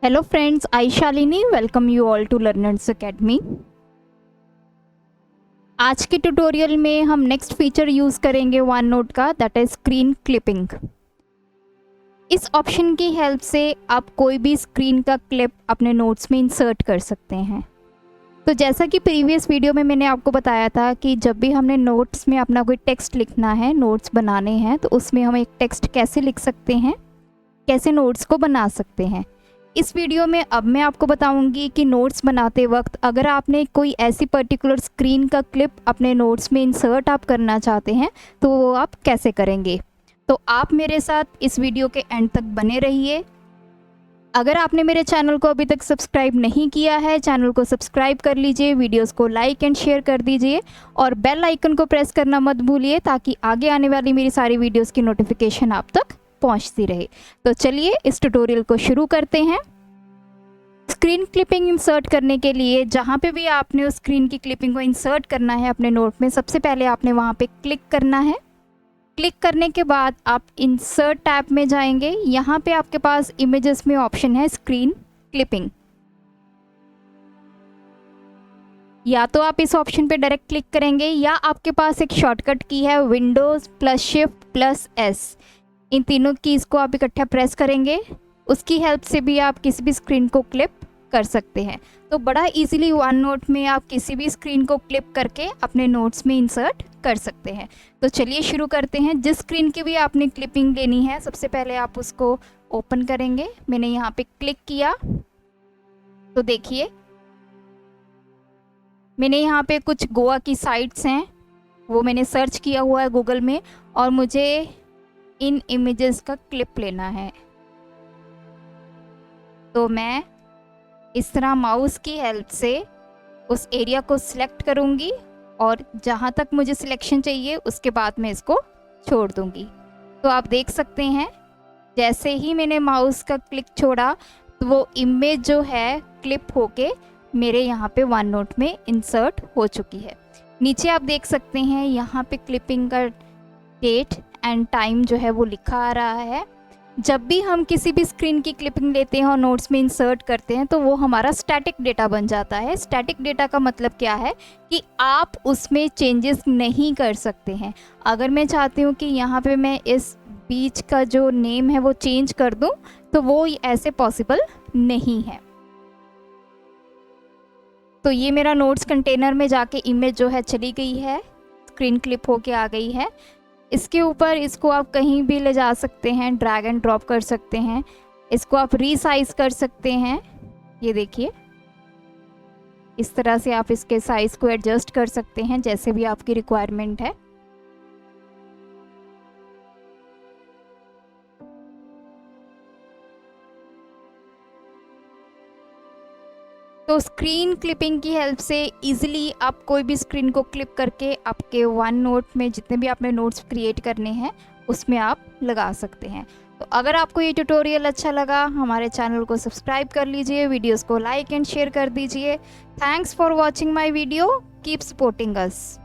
Hello friends, I Shalini welcome you all to learners academy. आज के tutorial में हम नेक्स्ट फीचर यूज़ करेंगे वन नोट का, दैट इज स्क्रीन क्लिपिंग। इस ऑप्शन की हेल्प से आप कोई भी स्क्रीन का क्लिप अपने नोट्स में इंसर्ट कर सकते हैं। तो जैसा कि प्रीवियस वीडियो में मैंने आपको बताया था कि जब भी हमने नोट्स में अपना कोई टेक्स्ट लिखना है, नोट्स बनाने हैं, तो उसमें हम एक टेक्स्ट कैसे लिख सकते हैं, कैसे नोट्स को बना सकते हैं। इस वीडियो में अब मैं आपको बताऊंगी कि नोट्स बनाते वक्त अगर आपने कोई ऐसी पर्टिकुलर स्क्रीन का क्लिप अपने नोट्स में इंसर्ट आप करना चाहते हैं तो वो आप कैसे करेंगे। तो आप मेरे साथ इस वीडियो के एंड तक बने रहिए। अगर आपने मेरे चैनल को अभी तक सब्सक्राइब नहीं किया है, चैनल को सब्सक्राइब कर लीजिए, वीडियोस को लाइक एंड शेयर कर दीजिए और बेल आइकन को प्रेस करना मत भूलिए ताकि आगे आने वाली मेरी सारी वीडियोस की नोटिफिकेशन आप तक पहुंचती रहे। तो चलिए इस ट्यूटोरियल को शुरू करते हैं। स्क्रीन क्लिपिंग इंसर्ट करने के लिए जहाँ पे भी आपने उस स्क्रीन की क्लिपिंग को इंसर्ट करना है अपने नोट में, सबसे पहले आपने वहाँ पे क्लिक करना है। क्लिक करने के बाद आप इंसर्ट टैब में जाएंगे। यहाँ पे आपके पास इमेजेस में ऑप्शन है स्क्रीन क्लिपिंग। या तो आप इस ऑप्शन पे डायरेक्ट क्लिक करेंगे या आपके पास एक शॉर्टकट की है Windows plus shift plus S. इन तीनों कीज़ को आप इकट्ठा प्रेस करेंगे, उसकी हेल्प से भी आप किसी भी स्क्रीन को क्लिप कर सकते हैं। तो बड़ा इजीली वन नोट में आप किसी भी स्क्रीन को क्लिप करके अपने नोट्स में इंसर्ट कर सकते हैं। तो चलिए शुरू करते हैं। जिस स्क्रीन की भी आपने क्लिपिंग लेनी है, सबसे पहले आप उसको ओपन करेंगे। मैंने यहाँ पे क्लिक किया तो देखिए मैंने यहाँ पे कुछ गोवा की साइट्स हैं, वो मैंने सर्च किया हुआ है गूगल में और मुझे इन इमेजेस का क्लिप लेना है। तो मैं इस तरह माउस की हेल्प से उस एरिया को सिलेक्ट करूँगी और जहाँ तक मुझे सिलेक्शन चाहिए उसके बाद मैं इसको छोड़ दूँगी। तो आप देख सकते हैं जैसे ही मैंने माउस का क्लिक छोड़ा तो वो इमेज जो है क्लिप होके मेरे यहाँ पे वन नोट में इंसर्ट हो चुकी है। नीचे आप देख सकते हैं यहाँ पे क्लिपिंग का डेट एंड टाइम जो है वो लिखा आ रहा है। जब भी हम किसी भी स्क्रीन की क्लिपिंग लेते हैं और नोट्स में इंसर्ट करते हैं तो वो हमारा स्टैटिक डेटा बन जाता है। स्टैटिक डेटा का मतलब क्या है कि आप उसमें चेंजेस नहीं कर सकते हैं। अगर मैं चाहती हूँ कि यहाँ पे मैं इस बीच का जो नेम है वो चेंज कर दूँ तो वो ऐसे पॉसिबल नहीं है। तो ये मेरा नोट्स कंटेनर में जाके इमेज जो है चली गई है, स्क्रीन क्लिप होके आ गई है। इसके ऊपर इसको आप कहीं भी ले जा सकते हैं, ड्रैग एंड ड्रॉप कर सकते हैं, इसको आप रीसाइज कर सकते हैं। ये देखिए इस तरह से आप इसके साइज़ को एडजस्ट कर सकते हैं जैसे भी आपकी रिक्वायरमेंट है। तो स्क्रीन क्लिपिंग की हेल्प से इजीली आप कोई भी स्क्रीन को क्लिप करके आपके वन नोट में जितने भी आपने नोट्स क्रिएट करने हैं उसमें आप लगा सकते हैं। तो अगर आपको ये ट्यूटोरियल अच्छा लगा, हमारे चैनल को सब्सक्राइब कर लीजिए, वीडियोस को लाइक एंड शेयर कर दीजिए। Thanks for watching my video, keep supporting us.